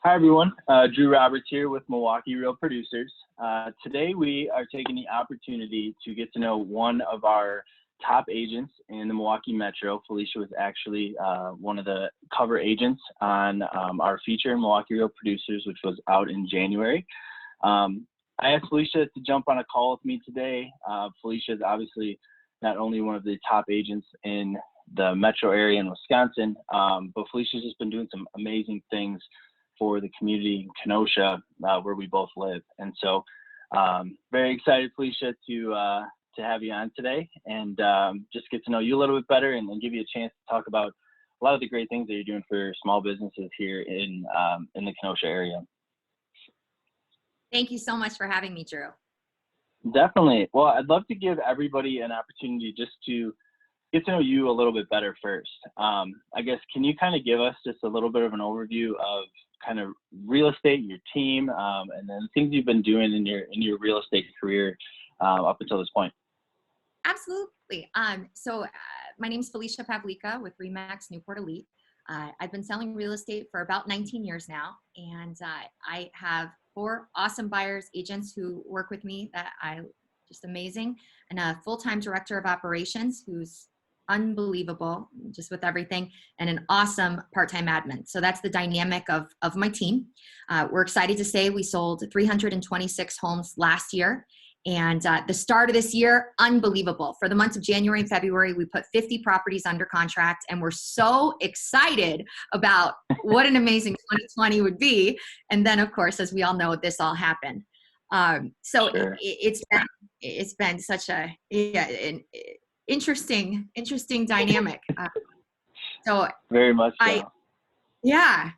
Hi, everyone. Drew Roberts here with Milwaukee Real Producers. Today, we are taking the opportunity to get to know one of our top agents in the Milwaukee Metro. Felicia was actually one of the cover agents on our feature, Milwaukee Real Producers, which was out in January. I asked Felicia to jump on a call with me today. Felicia is obviously not only one of the top agents in the metro area in Wisconsin, but Felicia's just been doing some amazing things for the community in Kenosha, where we both live. And so very excited, Felicia, to have you on today and just get to know you a little bit better and give you a chance to talk about a lot of the great things that you're doing for small businesses here in the Kenosha area. Thank you so much for having me, Drew. Definitely. Well, I'd love to give everybody an opportunity just to get to know you a little bit better first. I guess, can you kind of give us just a little bit of an overview of kind of real estate, your team, and then things you've been doing in your real estate career up until this point? Absolutely. So my name is Felicia Pavlica with RE/MAX Newport Elite. I've been selling real estate for about 19 years now, and I have 4 awesome buyers agents who work with me that I just amazing, and a full-time director of operations who's unbelievable just with everything, and an awesome part-time admin. So that's the dynamic of my team. We're excited to say we sold 326 homes last year. And the start of this year, unbelievable. For the months of January and February, we put 50 properties under contract, and we're so excited about what an amazing 2020 would be. And then, of course, as we all know, this all happened. So sure. It's been such an interesting dynamic. So very much so. Yeah,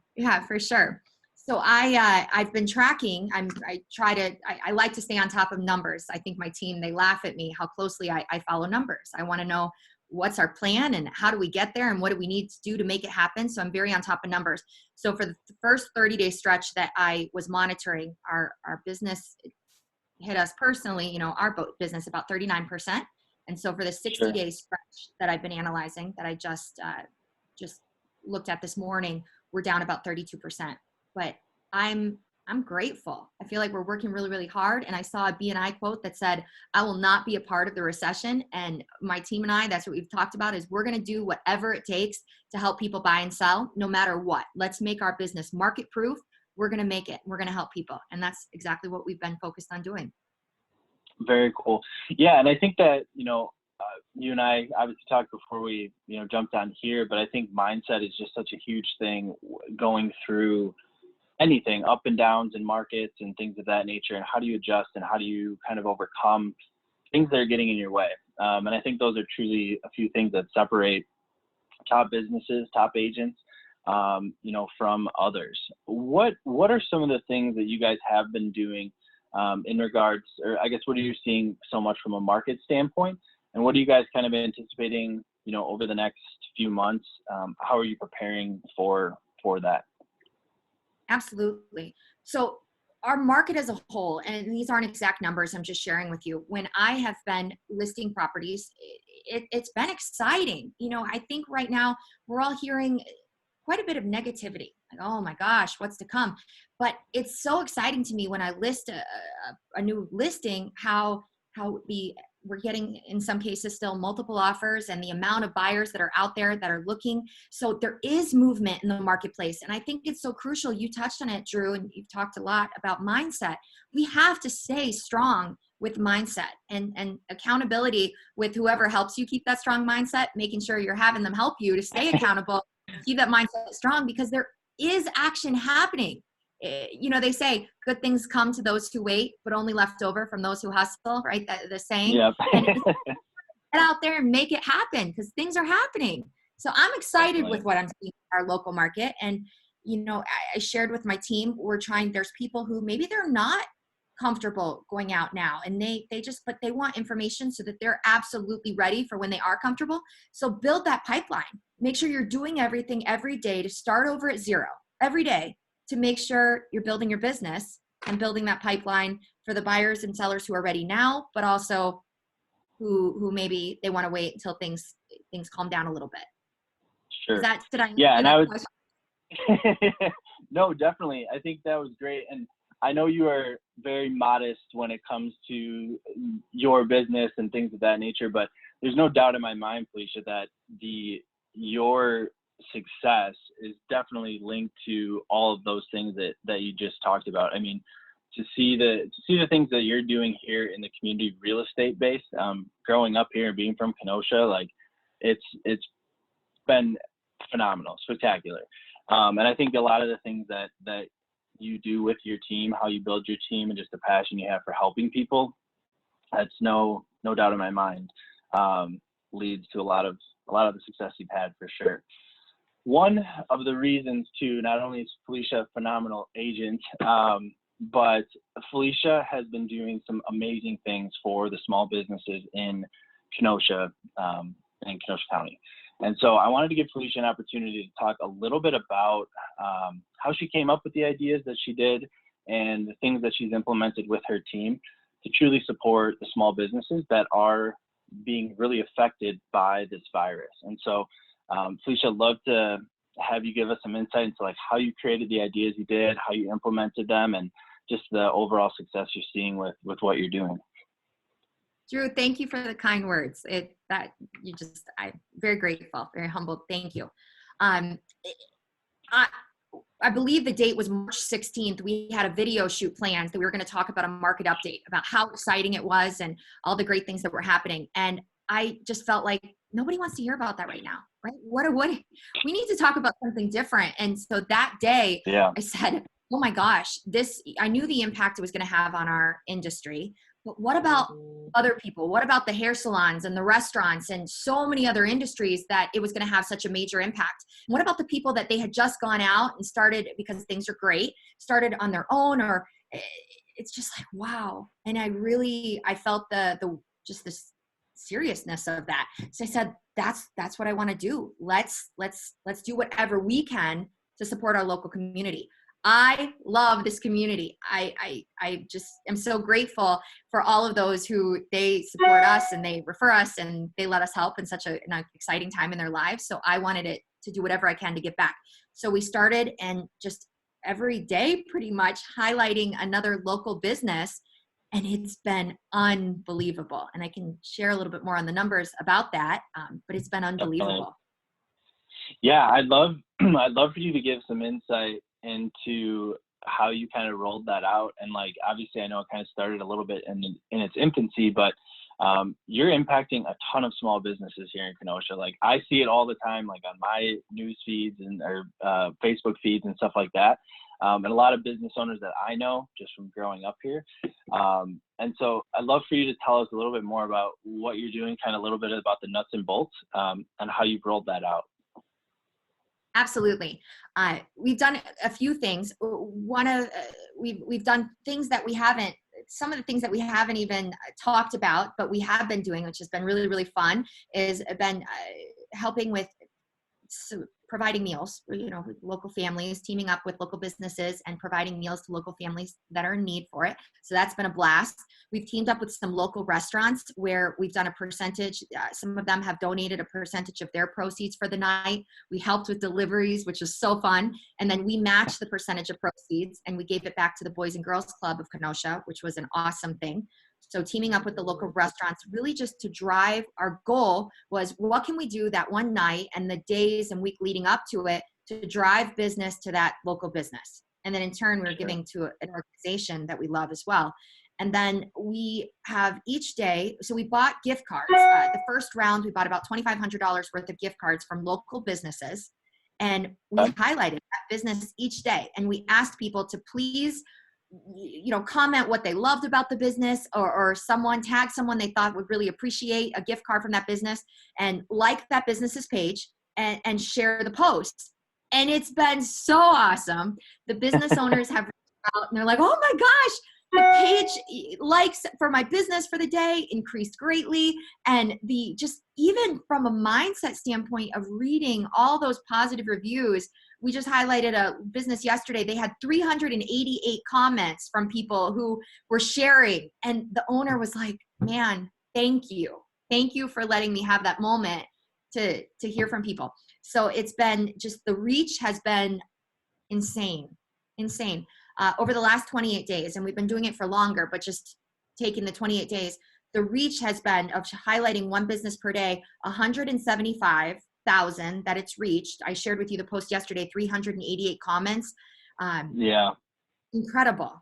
for sure. So I've been tracking. I like to stay on top of numbers. I think my team, they laugh at me how closely I follow numbers. I want to know what's our plan and how do we get there and what do we need to do to make it happen. So I'm very on top of numbers. So for the first 30-day stretch that I was monitoring, our business hit us personally, our business about 39%. And so for the 60-day stretch that I've been analyzing, that I just looked at this morning, we're down about 32%. But I'm grateful. I feel like we're working really, really hard. And I saw a B&I quote that said, "I will not be a part of the recession." And my team and I, that's what we've talked about, is we're going to do whatever it takes to help people buy and sell, no matter what. Let's make our business market proof. We're going to make it. We're going to help people. And that's exactly what we've been focused on doing. Very cool. Yeah. And I think that, you and I obviously talked before we, jumped on here, but I think mindset is just such a huge thing going through anything, up and downs in markets and things of that nature. And how do you adjust and how do you kind of overcome things that are getting in your way? And I think those are truly a few things that separate top businesses, top agents, from others. What are some of the things that you guys have been doing in regards, or I guess, what are you seeing so much from a market standpoint? And what are you guys kind of anticipating, over the next few months? How are you preparing for that? Absolutely. So our market as a whole, and these aren't exact numbers, I'm just sharing with you. When I have been listing properties, it's been exciting. I think right now we're all hearing quite a bit of negativity. Like, oh my gosh, what's to come? But it's so exciting to me when I list a new listing, how we're getting, in some cases, still multiple offers, and the amount of buyers that are out there that are looking. So there is movement in the marketplace. And I think it's so crucial. You touched on it, Drew, and you've talked a lot about mindset. We have to stay strong with mindset and accountability with whoever helps you keep that strong mindset, making sure you're having them help you to stay accountable, keep that mindset strong, because there is action happening. They say good things come to those who wait, but only left over from those who hustle, right? The saying. Yep. And get out there and make it happen, because things are happening. So I'm excited with what I'm seeing in our local market. And, I shared with my team, there's people who maybe they're not comfortable going out now, and but they want information so that they're absolutely ready for when they are comfortable. So build that pipeline. Make sure you're doing everything every day to start over at zero every day, to make sure you're building your business and building that pipeline for the buyers and sellers who are ready now, but also who maybe they want to wait until things calm down a little bit. Sure. Did I yeah, and I was No, definitely. I think that was great. And I know you are very modest when it comes to your business and things of that nature, but there's no doubt in my mind, Felicia, that your success is definitely linked to all of those things that you just talked about. I mean, to see the things that you're doing here in the community real estate base, growing up here and being from Kenosha, like it's been phenomenal, spectacular. And I think a lot of the things that you do with your team, how you build your team, and just the passion you have for helping people, that's no doubt in my mind, leads to a lot of the success you've had for sure. One of the reasons too, not only is Felicia a phenomenal agent, but Felicia has been doing some amazing things for the small businesses in Kenosha, in Kenosha County. And so I wanted to give Felicia an opportunity to talk a little bit about how she came up with the ideas that she did and the things that she's implemented with her team to truly support the small businesses that are being really affected by this virus. And so Felicia, I'd love to have you give us some insight into like how you created the ideas you did, how you implemented them, and just the overall success you're seeing with what you're doing. Drew, thank you for the kind words. I'm very grateful, very humbled. Thank you. I believe the date was March 16th. We had a video shoot planned that we were going to talk about a market update, about how exciting it was and all the great things that were happening. And I just felt like nobody wants to hear about that right now, right? What we need to talk about something different. And so that day, I said, oh my gosh, I knew the impact it was going to have on our industry. But what about other people? What about the hair salons and the restaurants and so many other industries that it was going to have such a major impact? What about the people that they had just gone out and started, because things are great, started on their own, or it's just like, wow. And I felt just the seriousness of that. So I said, that's what I want to do. Let's do whatever we can to support our local community. I love this community. I just am so grateful for all of those who they support us and they refer us and they let us help in such an exciting time in their lives. So I wanted to do whatever I can to give back. So we started, and just every day pretty much highlighting another local business, and it's been unbelievable. And I can share a little bit more on the numbers about that, but it's been unbelievable. Yeah, I'd love for you to give some insight into how you kind of rolled that out. And like, obviously I know it kind of started a little bit in its infancy, but you're impacting a ton of small businesses here in Kenosha. Like I see it all the time, like on my news feeds or Facebook feeds and stuff like that. And a lot of business owners that I know just from growing up here. And so I'd love for you to tell us a little bit more about what you're doing, kind of a little bit about the nuts and bolts, and how you've rolled that out. Absolutely. We've done a few things. We've done things that some of the things that we haven't even talked about, but we have been doing, which has been really, really fun, is been helping with providing meals, with local families, teaming up with local businesses and providing meals to local families that are in need for it. So that's been a blast. We've teamed up with some local restaurants where we've done a percentage. Some of them have donated a percentage of their proceeds for the night. We helped with deliveries, which was so fun. And then we matched the percentage of proceeds and we gave it back to the Boys and Girls Club of Kenosha, which was an awesome thing. So teaming up with the local restaurants, really just to drive, our goal was, what can we do that one night and the days and week leading up to it to drive business to that local business. And then in turn, we're giving to an organization that we love as well. And then we have each day, so we bought gift cards. The first round, we bought about $2,500 worth of gift cards from local businesses. And we highlighted that business each day. And we asked people to please comment what they loved about the business, or tag someone they thought would really appreciate a gift card from that business, and like that business's page and share the post. And it's been so awesome. The business owners have reached out and they're like, oh my gosh, the page likes for my business for the day increased greatly. And even from a mindset standpoint of reading all those positive reviews, we just highlighted a business yesterday. They had 388 comments from people who were sharing. And the owner was like, man, thank you. Thank you for letting me have that moment to hear from people. So it's been just, the reach has been insane. insane. Over the last 28 days, and we've been doing it for longer, but just taking the 28 days, the reach has been of highlighting one business per day, 175,000 that it's reached. I shared with you the post yesterday, 388 comments. Yeah. Incredible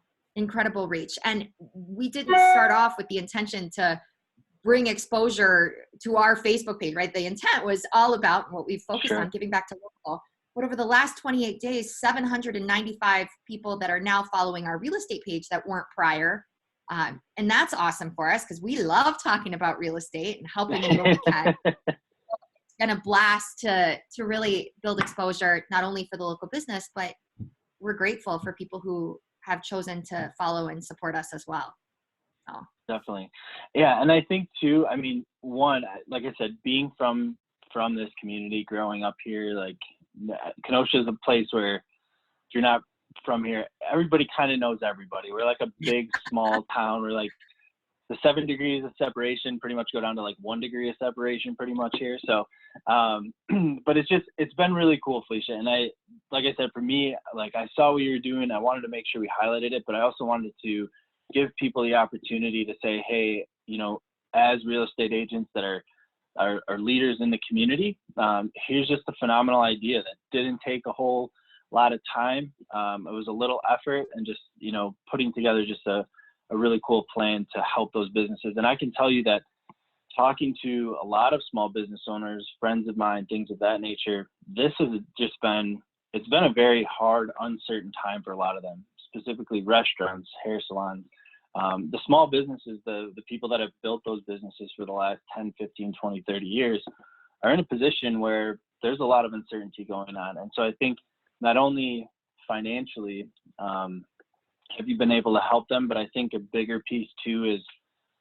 reach. And we didn't start off with the intention to bring exposure to our Facebook page, right? The intent was all about what we focused on, giving back to local. But over the last 28 days, 795 people that are now following our real estate page that weren't prior. And that's awesome for us because we love talking about real estate and helping in what we can. It's been a blast to really build exposure, not only for the local business, but we're grateful for people who have chosen to follow and support us as well. So. Definitely. Yeah. And I think too, I mean, one, like I said, being from this community, growing up here, like Kenosha is a place where if you're not from here, everybody kind of knows everybody. We're like a big, small town. We're like the 7 degrees of separation pretty much go down to like 1 degree of separation pretty much here. So, but it's been really cool, Felicia. And like I said, for me, like I saw what you were doing. I wanted to make sure we highlighted it, but I also wanted to give people the opportunity to say, hey, you know, as real estate agents that are leaders in the community, here's just a phenomenal idea that didn't take a whole lot of time. It was a little effort and just, you know, putting together just a really cool plan to help those businesses. And I can tell you that talking to a lot of small business owners, friends of mine, things of that nature, this has just it's been a very hard, uncertain time for a lot of them, specifically restaurants, hair salons. The small businesses, the people that have built those businesses for the last 10, 15, 20, 30 years are in a position where there's a lot of uncertainty going on. And so I think not only financially have you been able to help them, but I think a bigger piece too is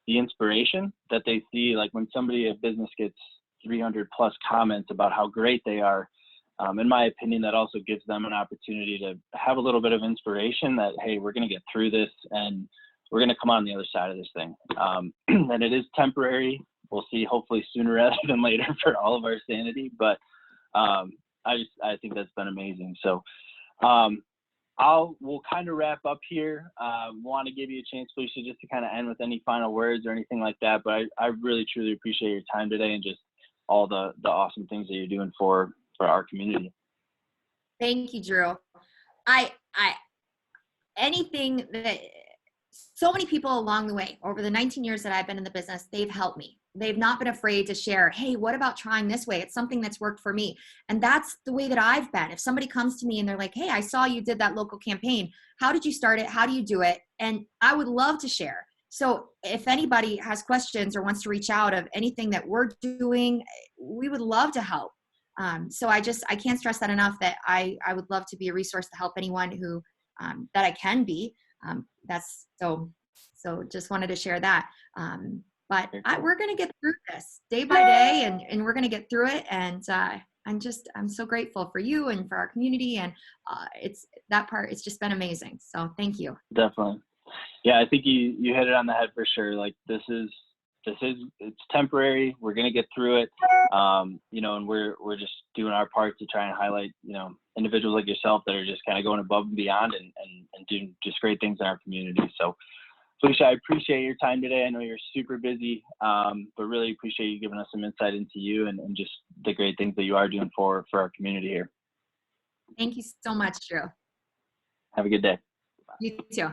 the inspiration that they see. Like when a business gets 300 plus comments about how great they are, in my opinion, that also gives them an opportunity to have a little bit of inspiration that, hey, we're going to get through this and we're going to come on the other side of this thing. And it is temporary. We'll see, hopefully sooner rather than later for all of our sanity. But I think that's been amazing. So we'll kind of wrap up here. Want to give you a chance, Felicia, just to kind of end with any final words or anything like that. But I really, truly appreciate your time today and just all the awesome things that you're doing for our community. Thank you, Drew. Anything that so many people along the way over the 19 years that I've been in the business, they've helped me. They've not been afraid to share, hey, what about trying this way? It's something that's worked for me. And that's the way that I've been. If somebody comes to me and they're like, hey, I saw you did that local campaign. How did you start it? How do you do it? And I would love to share. So if anybody has questions or wants to reach out of anything that we're doing, we would love to help. So I can't stress that enough, that I would love to be a resource to help anyone who that I can be. That's so just wanted to share that. But we're going to get through this day by day, and we're going to get through it. And I'm so grateful for you and for our community. And it's just been amazing. So thank you. Definitely. Yeah, I think you hit it on the head for sure. Like it's temporary. We're going to get through it. You know, and we're just doing our part to try and highlight, you know, individuals like yourself that are just kind of going above and beyond and doing just great things in our community. So Felicia, I appreciate your time today. I know you're super busy, but really appreciate you giving us some insight into you and just the great things that you are doing for our community here. Thank you so much, Drew. Have a good day. You too.